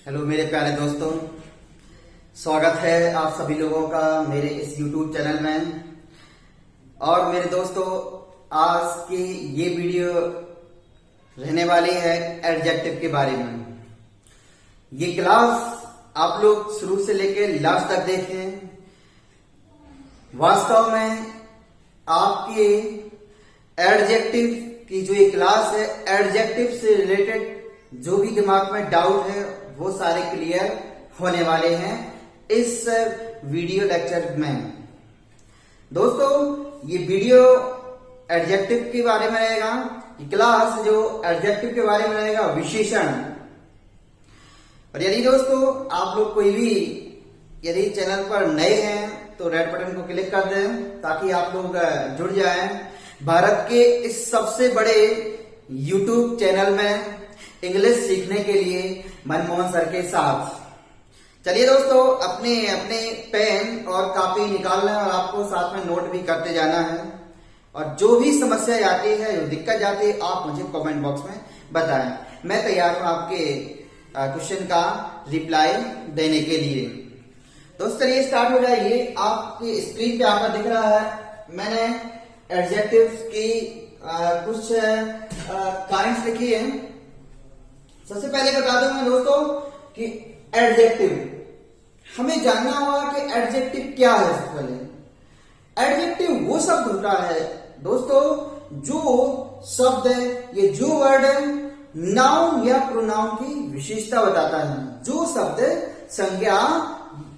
Hello मेरे प्यारे दोस्तों, स्वागत है आप सभी लोगों का मेरे इस YouTube चैनल में। और मेरे दोस्तों, आज की ये वीडियो रहने वाली है एडजेक्टिव के बारे में। ये क्लास आप लोग शुरू से लेकर लास्ट तक देखें। वास्तव में आपके एडजेक्टिव की जो ये क्लास है, एडजेक्टिव से रिलेटेड जो भी दिमाग में डाउट है वो सारे क्लियर होने वाले हैं इस वीडियो लेक्चर में। दोस्तों, ये वीडियो एडजेक्टिव के बारे में रहेगा। ये क्लास जो एडजेक्टिव के बारे में रहेगा, विशेषण। और यदि दोस्तों आप लोग कोई भी यदि चैनल पर नए हैं तो रेड बटन को क्लिक कर दें ताकि आप लोग जुड़ जाएं भारत के इस सबसे बड़े YouTube चैनल में इंग्लिश सीखने के लिए मनमोहन सर के साथ। चलिए दोस्तों, अपने अपने पेन और कॉपी निकालना है और आपको साथ में नोट भी करते जाना है। और जो भी समस्या आती है, जो दिक्कत जाती है, आप मुझे कमेंट बॉक्स में बताएं। मैं तैयार हूं आपके क्वेश्चन का रिप्लाई देने के लिए। दोस्तों चलिए स्टार्ट हो जाइए। आपकी स्क्रीन पे आपका दिख रहा है, मैंने एडजेक्टिव्स की कुछ काइंड्स लिखी है। सबसे पहले बता दूं मैं दोस्तों कि एडजेक्टिव हमें जानना होगा कि एडजेक्टिव क्या है। सबसे पहले एडजेक्टिव वो शब्द होता है दोस्तों, जो शब्द है, ये जो वर्ड है, नाउन या प्रोनाउन की विशेषता बताता है। जो शब्द संज्ञा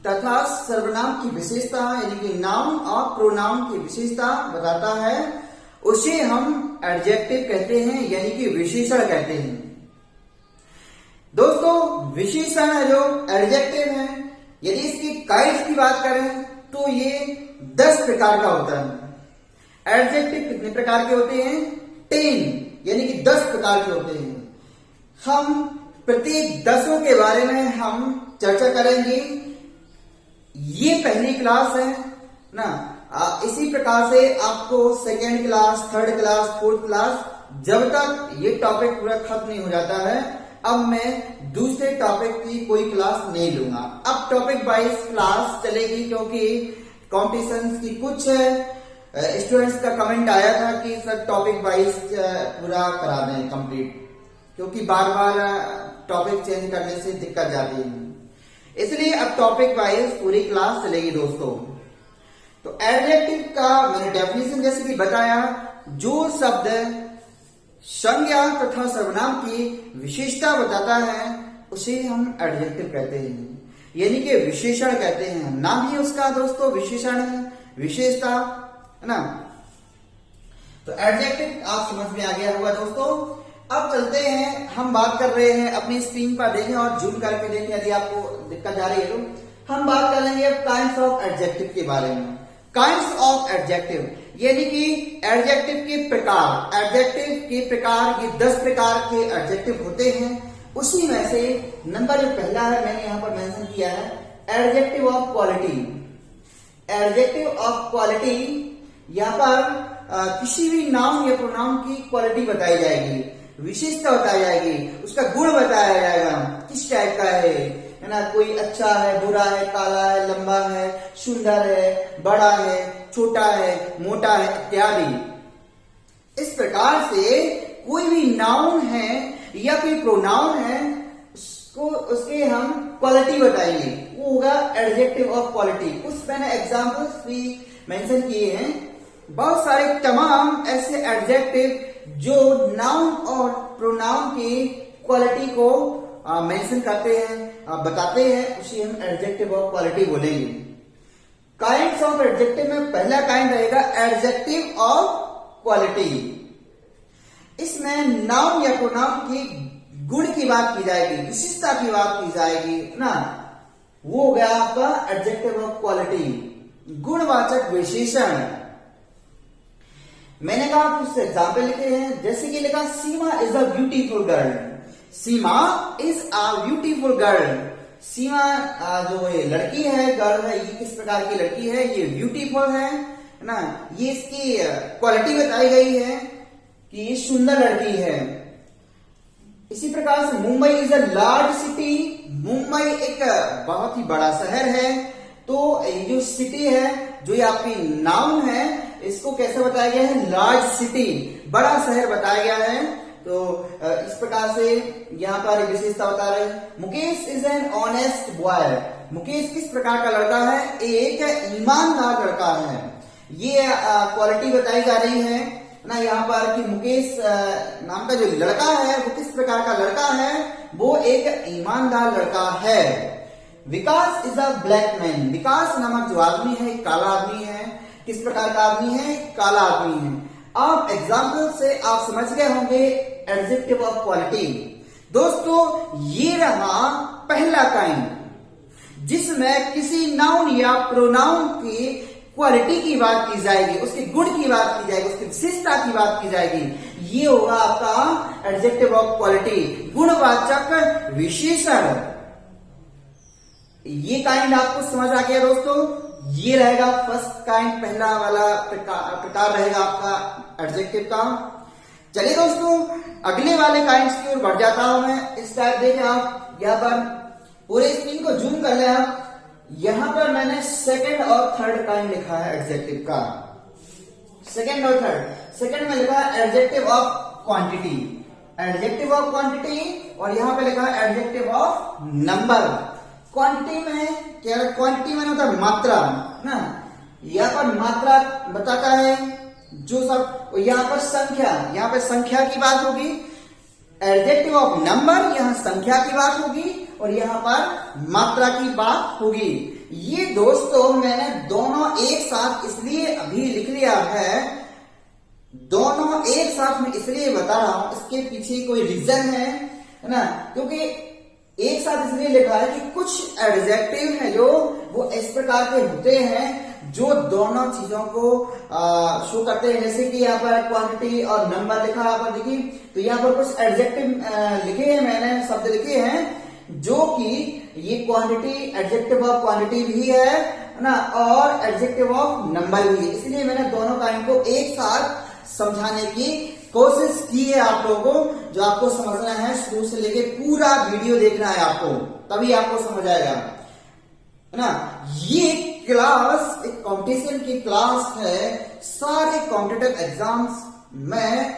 तथा सर्वनाम की विशेषता यानी कि नाउन और प्रोनाउन की विशेषता बताता है, उसे हम एडजेक्टिव कहते हैं, यानी कि विशेषण कहते हैं। दोस्तों, विशेषण है जो एडजेक्टिव है, यदि इसकी काइंड्स की बात करें तो ये 10 प्रकार का होता है। एडजेक्टिव कितने प्रकार के होते हैं? 10 यानी कि 10 प्रकार के होते हैं। हम प्रत्येक 10 के बारे में हम चर्चा करेंगे। ये पहली क्लास है ना। इसी प्रकार से आपको second class, third class, fourth class, जब तक ये टॉपिक पूरा खत्म नहीं हो जाता है, अब मैं दूसरे टॉपिक की कोई क्लास नहीं लूंगा। अब टॉपिक वाइज क्लास चलेगी, क्योंकि कॉम्पिटिशन की कुछ स्टूडेंट्स का कमेंट आया था कि सर टॉपिक वाइज पूरा करा दें कंप्लीट, क्योंकि बार बार टॉपिक चेंज करने से दिक्कत जाती है। इसलिए अब टॉपिक वाइज पूरी क्लास चलेगी दोस्तों। तो एडजेक्टिव का मैंने डेफिनेशन जैसे कि बताया, जो शब्द संज्ञा तथा सर्वनाम की विशेषता बताता है उसे हम एडजेक्टिव कहते हैं, यानी कि विशेषण कहते हैं। नाम ही उसका दोस्तों विशेषण है, विशेषता है ना। तो एडजेक्टिव आप समझ में आ गया होगा दोस्तों। अब चलते हैं, हम बात कर रहे हैं, अपनी स्क्रीन पर देखें और जूम करके देखें यदि आपको दिक्कत आ रही है तो। हम बात कर लेंगे काइंड्स ऑफ एडजेक्टिव के बारे में। काइंड्स ऑफ एडजेक्टिव यानी कि एडजेक्टिव के प्रकार। एडजेक्टिव के प्रकार, ये 10 प्रकार के एडजेक्टिव होते हैं। उसी में से नंबर जो पहला है, मैंने यहां पर मेंशन किया है, adjective of quality. Adjective of quality, यहां पर किसी भी नाउन या प्रोनाउन की क्वालिटी बताई जाएगी, विशेषता बताई जाएगी, उसका गुण बताया जाएगा, किस टाइप का है ना। कोई अच्छा है, बुरा है, काला है, लंबा है, सुंदर है, बड़ा है, छोटा है, मोटा है, इत्यादि। इस प्रकार से कोई भी नाउन है या कोई प्रोनाउन है, उसको उसके हम क्वालिटी बताएंगे, वो होगा एडजेक्टिव ऑफ क्वालिटी। उस मैंने एग्जांपल्स भी मेंशन किए हैं, बहुत सारे तमाम ऐसे एडजेक्टिव जो नाउन और प्रोनाउन की क्वालिटी को मेंशन करते हैं, बताते हैं, उसे हम एडजेक्टिव ऑफ क्वालिटी बोलेंगे। काइंड्स ऑफ एडजेक्टिव में पहला काइंड रहेगा एडजेक्टिव ऑफ क्वालिटी। इसमें नाउन या प्रोनाउन की गुण की बात की जाएगी, विशेषता की बात की जाएगी ना। वो हो गया आपका एडजेक्टिव ऑफ क्वालिटी, गुणवाचक विशेषण। मैंने कहा कुछ एग्जाम्पल लिखे हैं, जैसे कि लिखा, Seema is a beautiful girl. Seema is a beautiful girl. Seema जो ये लड़की है, गर्ल है, ये किस प्रकार की लड़की है? ये ब्यूटीफुल है ना। ये इसकी क्वालिटी बताई गई है कि ये सुंदर लड़की है। इसी प्रकार से Mumbai is a large city Mumbai एक बहुत ही बड़ा शहर है, तो ये जो सिटी है, जो ये आपकी नाउन है, इसको कैसे बताया गया है? लार्ज सिटी, बड़ा शहर बताया गया है। तो इस प्रकार से यहाँ पर विशेषता बता रहे हैं। Mukesh is an honest boy. Mukesh किस प्रकार का लड़का है? एक ईमानदार लड़का है। ये क्वालिटी बताई जा रही है ना यहाँ पर कि मुकेश नाम का जो लड़का है वो किस प्रकार का लड़का है? वो एक ईमानदार लड़का है। विकास इज अ ब्लैक मैन। विकास नामक जो आदमी है काला आदमी है। किस प्रकार का आदमी है? काला आदमी है। अब एग्जाम्पल से आप समझ गए होंगे एडजेक्टिव ऑफ क्वालिटी। दोस्तों ये रहा पहला काइंड जिसमें किसी नाउन या प्रोनाउन की क्वालिटी की बात की जाएगी, उसके गुण की बात की जाएगी, उसकी विशेषता की बात की जाएगी। ये होगा आपका एडजेक्टिव ऑफ क्वालिटी, गुणवाचक विशेषण। ये काइंड आपको समझ आ गया दोस्तों। ये रहेगा फर्स्ट काइंड, पहला वाला प्रकार रहेगा आपका एडजेक्टिव का। चलिए दोस्तों अगले वाले काइंड्स की ओर बढ़ जाता हूं मैं। इस टाइप देखें आप, यहाँ पर पूरे स्क्रीन को जूम कर लें आप। यहां पर मैंने सेकंड और थर्ड काइंड लिखा है एडजेक्टिव का, सेकंड और थर्ड। सेकंड में लिखा है adjective of quantity, adjective of quantity, और यहां पे लिखा है एडजेक्टिव ऑफ नंबर। क्वांटिटी में क्या? क्वांटिटी में होता है मात्रा ना, यहाँ पर मात्रा बताता है जो सब, यहाँ पर संख्या, यहाँ पर संख्या की बात होगी। एडजेक्टिव ऑफ नंबर, यहाँ संख्या की बात होगी, और यहाँ पर मात्रा की बात होगी। ये दोस्तों मैंने दोनों एक साथ इसलिए अभी लिख लिया है, दोनों एक साथ में इसलिए बता रहा हूं, इसके पीछे कोई रीजन है ना, क्योंकि एक साथ इसलिए लिखा है कि कुछ एडजेक्टिव है जो वो इस प्रकार के होते हैं जो दोनों चीजों को शो करते हैं। जैसे कि यहाँ पर क्वांटिटी और नंबर लिखा है, यहाँ पर देखिए, तो यहाँ पर कुछ एडजेक्टिव लिखे हैं, मैंने शब्द लिखे हैं जो कि ये क्वांटिटी, एडजेक्टिव ऑफ क्वांटिटी भी है ना, और एडजेक्टिव ऑफ नंबर भी है। इसलिए मैंने दोनों काइंड को एक साथ समझाने की कोशिश की है आप लोगों को। जो आपको समझना है शुरू से लेके पूरा वीडियो देखना है आपको, तभी आपको समझ आएगा, है ना। ये क्लास एक कंपटीशन की क्लास है। सारे कॉम्पिटिटिव एग्जाम्स में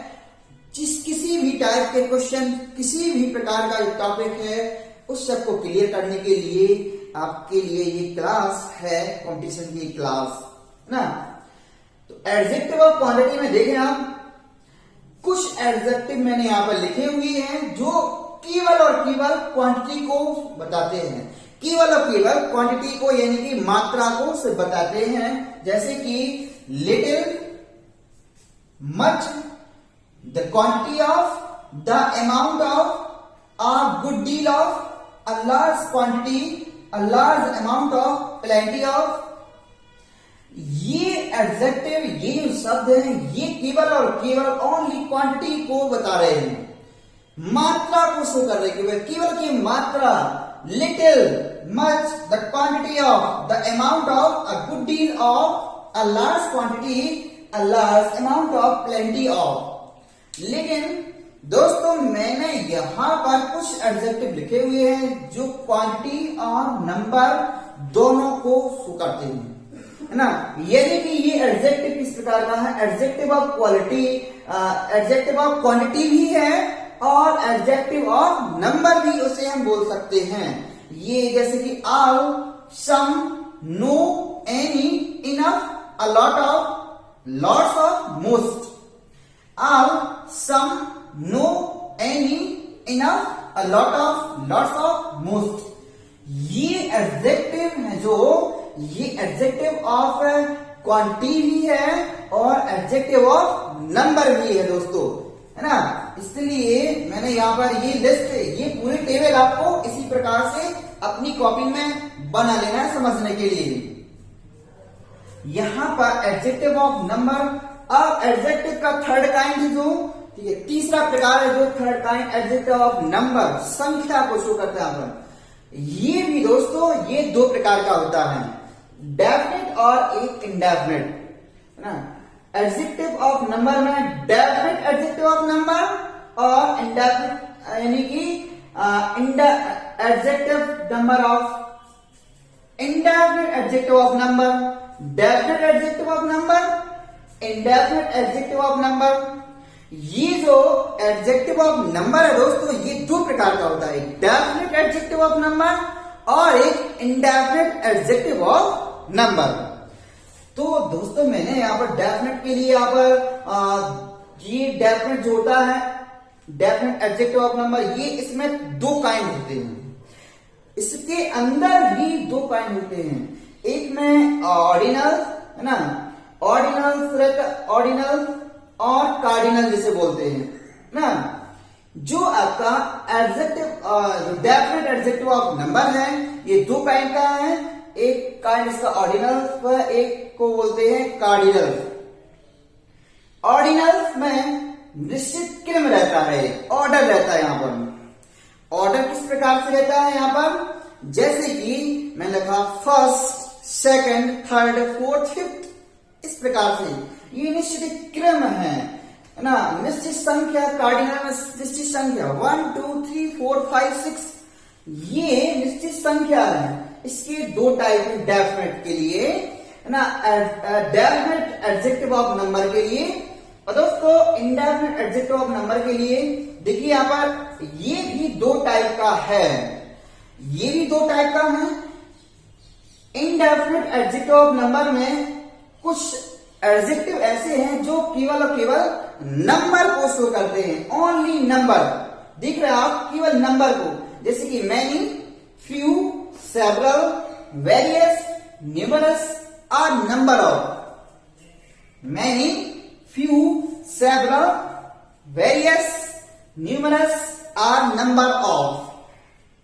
किसी भी टाइप के क्वेश्चन, किसी भी प्रकार का टॉपिक है, उस सब को क्लियर करने के लिए आपके लिए ये क्लास है, कंपटीशन की क्लास, है ना। तो एडजेक्टिव ऑफ क्वांटिटी में देखें आप, कुछ एडजेक्टिव मैंने यहां पर लिखे हुए हैं जो केवल और केवल क्वांटिटी को बताते हैं, केवल और केवल क्वांटिटी को यानी कि मात्रा को से बताते हैं। जैसे कि little, much, the quantity of, the amount of, a good deal of, a large quantity, a large amount of, plenty of। ये एडजेक्टिव, ये जो शब्द हैं, ये केवल और केवल ओनली क्वांटिटी को बता रहे हैं, मात्रा को शो कर रहे हैं, केवल की मात्रा। Little, much, the quantity of, the amount of, a good deal of, a large quantity, a large amount of, plenty of. लेकिन दोस्तों मैंने यहां पर कुछ एडजेक्टिव लिखे हुए हैं जो क्वांटिटी और नंबर दोनों को शो करते हैं, है ना। यानी कि ये एडजेक्टिव किस प्रकार का है? Adjective of quality, adjective of quantity भी है और एडजेक्टिव ऑफ नंबर भी उसे हम बोल सकते हैं। ये जैसे कि all, some, no, any, enough, a lot of, lots of, most. All, some, no, any, enough, a lot of, lots of, most. ये एडजेक्टिव है जो, ये एडजेक्टिव ऑफ क्वांटिटी भी है और एडजेक्टिव ऑफ नंबर भी है दोस्तों, है ना। इसलिए मैंने यहाँ पर ये लिस्ट, ये पूरी टेबल आपको इसी प्रकार से अपनी कॉपी में बना लेना है समझने के लिए। यहां पर एडजेक्टिव ऑफ नंबर। अब एडजेक्टिव का थर्ड काइंड है जो, ठीक है, तीसरा प्रकार है जो third kind, adjective of number, संख्या को शो करता है। ये भी दोस्तों ये दो प्रकार का होता है, डेफिनेट और एक इनडेफिनेट, है ना। एडजेक्टिव ऑफ नंबर में डेफिनेट एडजेक्टिव ऑफ नंबर और इनडेफिनेट यानी कि adjective number of, indefinite adjective of number, definite adjective of number, indefinite adjective of number। ये जो एडजेक्टिव ऑफ नंबर है दोस्तों, ये दो प्रकार का होता है, डेफिनेट एडजेक्टिव ऑफ नंबर और एक इंडेफिनेट एडजेक्टिव ऑफ नंबर। तो दोस्तों मैंने यहाँ पर डेफिनेट के लिए यहाँ पर ये डेफिनेट जो होता है डेफिनेट एडजेक्टिव ऑफ नंबर, ये इसमें दो काइंड होते हैं, इसके अंदर ही दो काइंड होते हैं। एक में ऑर्डिनल है ना, ऑर्डिनल और कार्डिनल जिसे बोलते हैं ना। जो आपका एडजेक्टिव जो डेफिनेट एडजेक्टिव ऑफ नंबर है, ये दो काइंड का है, एक काइंड इसका ऑर्डिनल व एक को बोलते हैं कार्डिनल। ऑर्डिनल में निश्चित क्रम रहता है, ऑर्डर रहता है। यहाँ पर ऑर्डर किस प्रकार से रहता है, यहाँ पर जैसे कि मैं लिखा first, second, third, fourth, fifth, इस प्रकार से ये निश्चित क्रम है ना। निश्चित संख्या कार्डिनल निश्चित संख्या 1 2 3 4 5 6 ये निश्चित संख्या है। इसके दो टाइप है डेफिनेट के लिए है ना, डेफिनेट एडजेक्टिव ऑफ नंबर के लिए और दोस्तों इंडेफिनेट एडजेक्टिव ऑफ नंबर के लिए। देखिए यहाँ पर ये भी दो टाइप का है, ये भी दो टाइप का है। इनडेफिनेट एडजेक्टिव ऑफ नंबर में कुछ एडजेक्टिव ऐसे हैं जो केवल और केवल नंबर को शो करते हैं, ओनली नंबर। दिख रहा है आप, केवल नंबर को, जैसे कि many, few, several, various, numerous और number of. Many, few, several, various, numerous और नंबर ऑफ।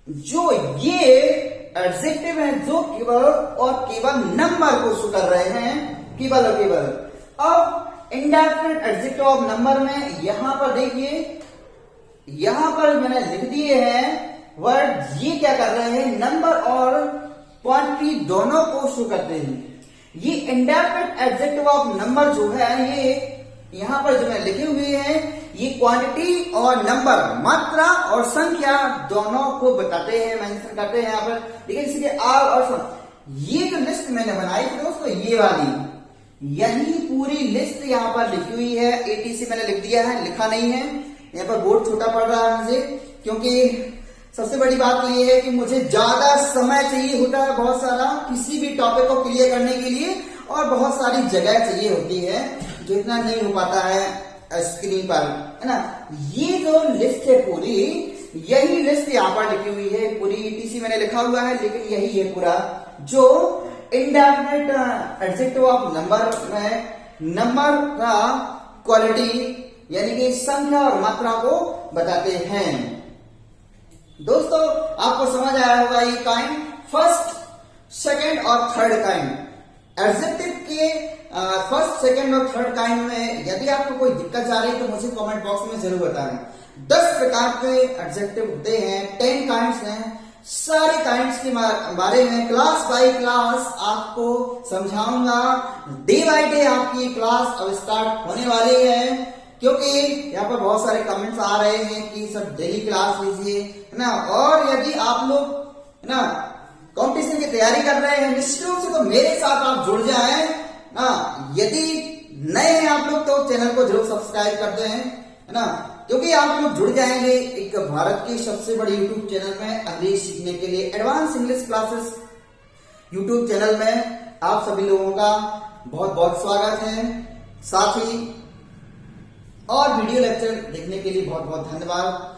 जो ये एडजेक्टिव हैं जो केवल और केवल नंबर को शो कर रहे हैं, केवल और केवल। अब इंडेफिनेट एडजेक्टिव ऑफ नंबर में यहां पर देखिए, यहां पर मैंने लिख दिए हैं वर्ड, ये क्या कर रहे हैं, नंबर और क्वांटिटी दोनों को शो करते हैं। ये इंडेफिनेट एडजेक्टिव ऑफ नंबर जो है, ये यहां पर जो मैं लिखे हुए हैं, ये क्वांटिटी और नंबर, मात्रा और संख्या दोनों को बताते हैं, मेंशन करते हैं। यहाँ पर देखिए इसलिए आर और ये जो लिस्ट मैंने बनाई थी दोस्तों, ये वाली, यही पूरी लिस्ट यहाँ पर लिखी हुई है। एटीसी मैंने लिख दिया है, लिखा नहीं है, यहाँ पर बोर्ड छोटा पड़ रहा है मुझे, क्योंकि सबसे बड़ी बात तो ये है कि मुझे ज्यादा समय चाहिए होता है बहुत सारा किसी भी टॉपिक को क्लियर करने के लिए, और बहुत सारी जगह चाहिए होती है जो इतना नहीं हो पाता है स्क्रीन पर, है ना। ये जो लिस्ट है पूरी, यही लिस्ट यहाँ पर लिखी हुई है पूरी, ईटीसी मैंने लिखा हुआ है, लेकिन यही है पूरा जो इंडेफिनेट एडजेक्टिव ऑफ नंबर में नंबर का क्वालिटी यानी कि संख्या और मात्रा को बताते हैं। दोस्तों आपको समझ आया होगा ये काइंड, फर्स्ट, सेकंड और थर्ड काइंड। एडजेक्टिव के फर्स्ट, सेकंड और थर्ड काइंड में यदि आपको कोई दिक्कत जा रही है तो मुझे कमेंट बॉक्स में जरूर बताएं। 10 प्रकार के एडजेक्टिव होते हैं, 10 काइंड्स हैं। सारे काइंड्स के बारे में क्लास बाय क्लास आपको समझाऊंगा। डे बाय डे आपकी क्लास अब स्टार्ट होने वाली है, क्योंकि यहाँ पर बहुत सारे कमेंट्स आ रहे हैं कि सर डेली क्लास लीजिए, है ना। और यदि आप लोग है ना कंपटीशन की तैयारी कर रहे हैं निश्चित रूप से, तो मेरे साथ आप जुड़ जाएं ना। यदि नए हैं आप लोग तो चैनल को जरूर सब्सक्राइब कर दें, है ना, क्योंकि आप लोग जुड़ जाएंगे एक भारत की सबसे बड़ी यूट्यूब चैनल में अंग्रेजी सीखने के लिए। Advance English classes YouTube channel में आप सभी लोगों का बहुत बहुत स्वागत है। साथ ही और वीडियो लेक्चर देखने के लिए बहुत बहुत धन्यवाद।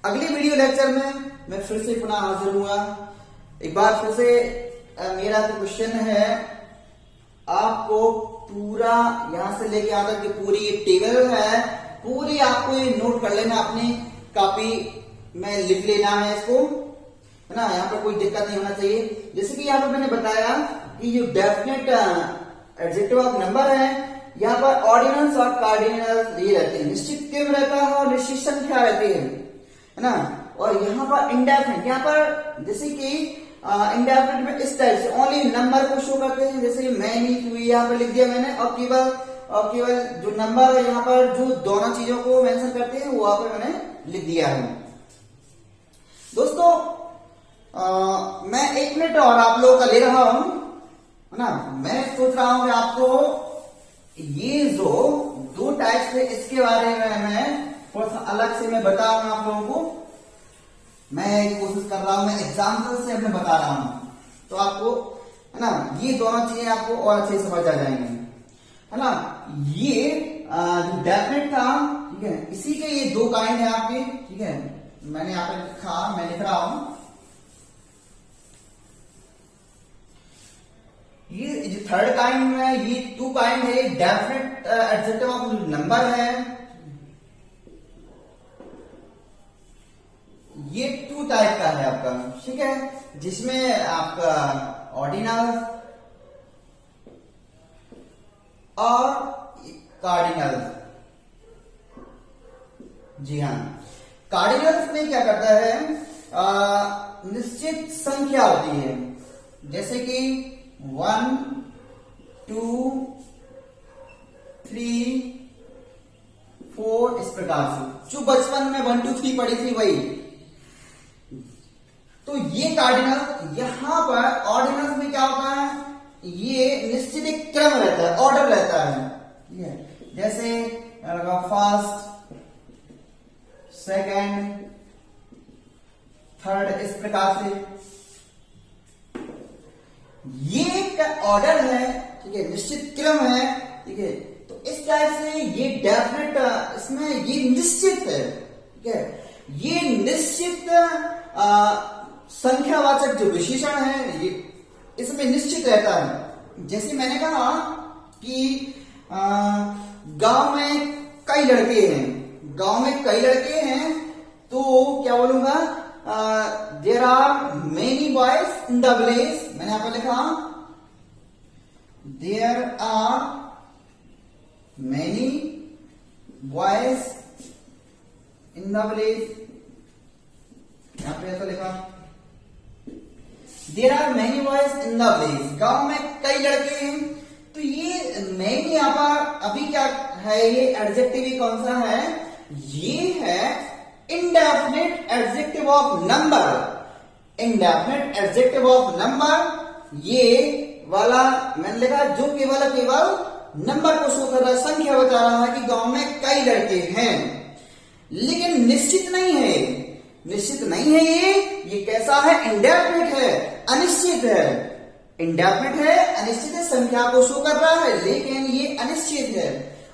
अगली वीडियो लेक्चर में मैं फिर से पुनः हाजिर हुआ। एक बार फिर से मेरा जो क्वेश्चन है, आपको पूरा यहां से लेके यहाँ तक की पूरी टेबल है, पूरी आपको ये नोट कर लेना, अपनी कॉपी में लिख लेना है इसको, है ना। यहाँ पर कोई दिक्कत नहीं होना चाहिए। जैसे कि यहाँ पर मैंने बताया कि जो डेफिनेट एडजेक्टिव ऑफ नंबर है, यहाँ पर ऑर्डिनल्स और कार्डिनल्स ये रहते हैं, निश्चित क्रम रहता है और निश्चित संख्या रहती है ना। और यहाँ पर इंडेफिनिट, यहाँ पर जैसे कि इंडेफिनिट में इस टाइप से ओनली नंबर को शो करते हैं, जैसे मैनी, फ्यू यहाँ पर लिख दिया मैंने, और केवल जो नंबर है यहाँ पर जो दोनों चीजों को मेंशन करते हैं वो यहाँ पर मैंने लिख दिया है। दोस्तों मैं 1 मिनट और आप लोगों का ले रहा हूं, है ना। मैं सोच रहा हूं कि आपको ये जो 2 टाइप्स है इसके बारे में मैं थोड़ा सा अलग से मैं बताऊंगा आप लोगों को। मैं कोशिश कर रहा हूं, मैं एग्जाम्पल से मैं बता रहा हूं, तो आपको, है ना, ये दोनों चीजें आपको और अच्छे से समझ आ जाएंगी, है ना। ये जो डेफिनेट था, ठीक है, इसी के ये 2 काइंड है आपके, ठीक है। मैंने यहाँ पे लिखा, मैं लिख रहा हूं, ये जो थर्ड काइंड में ये 2 काइंड है, डेफिनेट एडजेक्टिव ऑफ नंबर है, ये 2 टाइप का है आपका, ठीक है, जिसमें आपका ऑर्डिनल और कार्डिनल। जी हाँ, कार्डिनल्स में क्या करता है, निश्चित संख्या होती है, जैसे कि 1 2 3 4 इस प्रकार से, जो बचपन में 1 2 3 पढ़ी थी वही। तो ये कार्डिनल, यहां पर ऑर्डिनल्स में क्या होता है, ये निश्चित एक क्रम रहता है, ऑर्डर रहता है, ठीक है। जैसे फर्स्ट, सेकंड, थर्ड इस प्रकार से, ये एक ऑर्डर है, ठीक है, निश्चित क्रम है, ठीक है। तो इस टाइप से ये डेफिनेट, इसमें ये निश्चित है, ठीक है, ये निश्चित संख्यावाचक जो विशेषण है, ये इसमें निश्चित रहता है। जैसे मैंने कहा कि गांव में कई लड़के हैं, गांव में कई लड़के हैं, तो क्या बोलूंगा, there are many boys in the village. मैंने यहां पर लिखा there are many boys in the village, यहां पे ऐसा लिखा there are many boys in the village, गांव में कई लड़के हैं। तो ये मेनी यहाँ पर अभी क्या है, ये एडजेक्टिव ही कौन सा है, ये है indefinite adjective of number. Indefinite adjective of number, ये वाला मैंने लिखा जो केवल नंबर को शो कर रहा है, संख्या बता रहा है कि गांव में कई लड़के हैं, लेकिन निश्चित नहीं है, निश्चित नहीं है। ये कैसा है, इंडेफिनिट है, अनिश्चित है। इंडेफिनिट है, अनिश्चित है, संख्या को शो कर रहा है, लेकिन ये अनिश्चित है।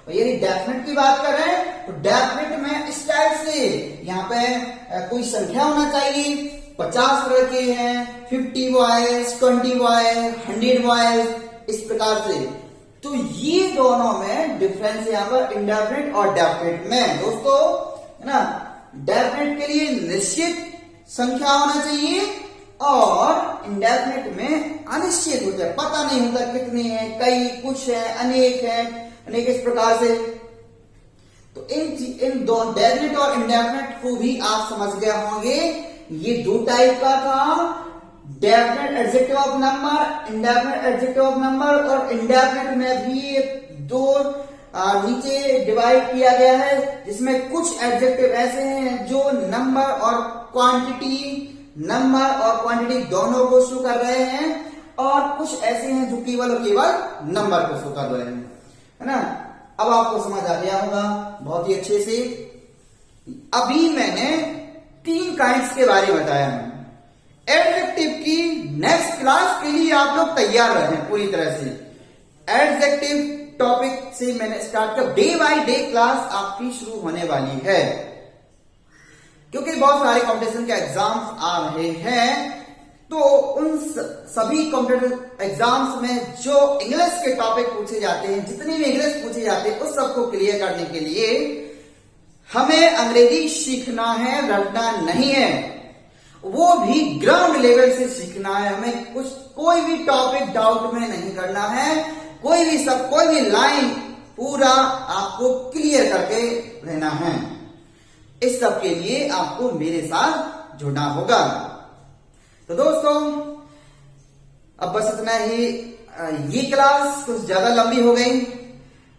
और यदि डेफिनेट की बात करें तो डेफिनेट में इस टाइप से यहाँ पे कोई संख्या होना चाहिए, 50 लड़के हैं, 50 बॉयज, 20 बॉयज, 100 बॉयज, इस प्रकार से। तो ये दोनों में डिफरेंस है यहाँ पर इंडेफिनिट और डेफिनेट में, दोस्तों, है ना। डेफिनेट के लिए निश्चित संख्या होना चाहिए और इंडेफिनिट में अनिश्चित होता है, पता नहीं होता कितने हैं, कई, कुछ है, अनेक है, अनेक इस प्रकार से। तो इन दो डेफिनेट और इंडेफिनिट को भी आप समझ गए होंगे। ये 2 टाइप का था, definite adjective of number, indefinite adjective of number. और इंडेफिनिट में भी 2 नीचे डिवाइड किया गया है, जिसमें कुछ एडजेक्टिव ऐसे हैं जो नंबर और क्वांटिटी, नंबर और क्वांटिटी दोनों को शो कर रहे हैं, और कुछ ऐसे हैं जो केवल और केवल नंबर को शो कर रहे हैं, है ना। अब आपको समझ आ गया होगा बहुत ही अच्छे से। अभी मैंने 3 काइंड्स के बारे में बताया है। एडजेक्टिव की नेक्स्ट क्लास के लिए आप लोग तैयार रहें पूरी तरह से। एडजेक्टिव टॉपिक से मैंने स्टार्ट किया, डे बाय डे क्लास आपकी शुरू होने वाली है, क्योंकि बहुत सारे कॉम्पिटिशन के एग्जाम्स आ रहे हैं। तो उन सभी कॉम्पिटिटिव एग्जाम्स में जो इंग्लिश के टॉपिक पूछे जाते हैं, जितने भी इंग्लिश पूछे जाते हैं, उस सबको क्लियर करने के लिए हमें अंग्रेजी सीखना है, रटना नहीं है, वो भी ग्राउंड लेवल से सीखना है। हमें कोई भी टॉपिक डाउट में नहीं करना है, कोई भी लाइन पूरा आपको क्लियर करके रहना है। इस सब के लिए आपको मेरे साथ जुड़ना होगा। तो दोस्तों, अब बस इतना ही। ये क्लास कुछ ज्यादा लंबी हो गई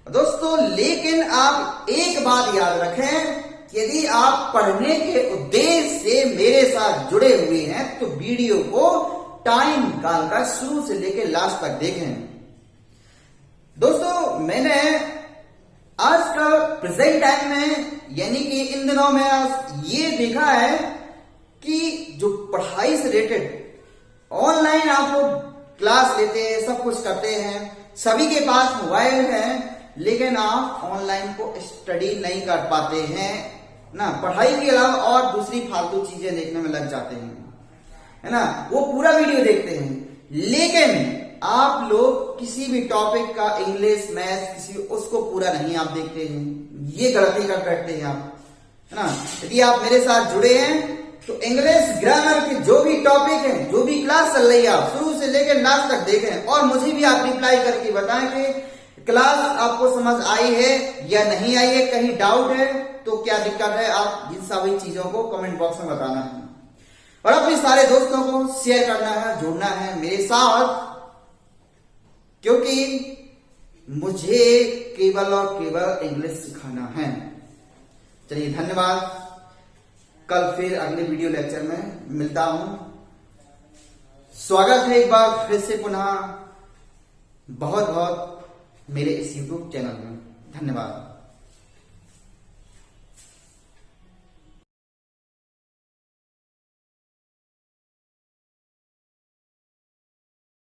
दोस्तों, लेकिन आप एक बात याद रखें, यदि आप पढ़ने के उद्देश्य से मेरे साथ जुड़े हुए हैं तो वीडियो को टाइम निकालकर शुरू से लेकर लास्ट तक देखें। दोस्तों, मैंने आज का प्रेजेंट टाइम में यानी कि इन दिनों में आज ये देखा है कि जो पढ़ाई से रिलेटेड ऑनलाइन आप लोग क्लास लेते हैं, सब कुछ करते हैं, सभी के पास मोबाइल है, लेकिन आप ऑनलाइन को स्टडी नहीं कर पाते हैं ना। पढ़ाई के अलावा और दूसरी फालतू चीजें देखने में लग जाते हैं, है ना। वो पूरा वीडियो देखते हैं, लेकिन आप लोग किसी भी टॉपिक का इंग्लिश मैथ्स किसी उसको पूरा नहीं आप देखते हैं। ये गलती कर बैठते हैं आप, है ना। यदि आप मेरे साथ जुड़े हैं तो इंग्लिश ग्रामर के जो भी टॉपिक है, जो भी क्लास चल रही है, आप शुरू से लेकर लास्ट तक देखें और मुझे भी आप रिप्लाई करके बताएं कि क्लास आपको समझ आई है या नहीं आई है, कहीं डाउट है तो क्या दिक्कत है, आप इन सभी चीजों को कमेंट बॉक्स में बताना है और अपने सारे दोस्तों को शेयर करना है, जुड़ना है मेरे साथ, क्योंकि मुझे केवल और केवल इंग्लिश सिखाना है। चलिए, धन्यवाद। कल फिर अगले वीडियो लेक्चर में मिलता हूं। स्वागत है एक बार फिर से पुनः बहुत बहुत मेरे इस YouTube चैनल में। धन्यवाद।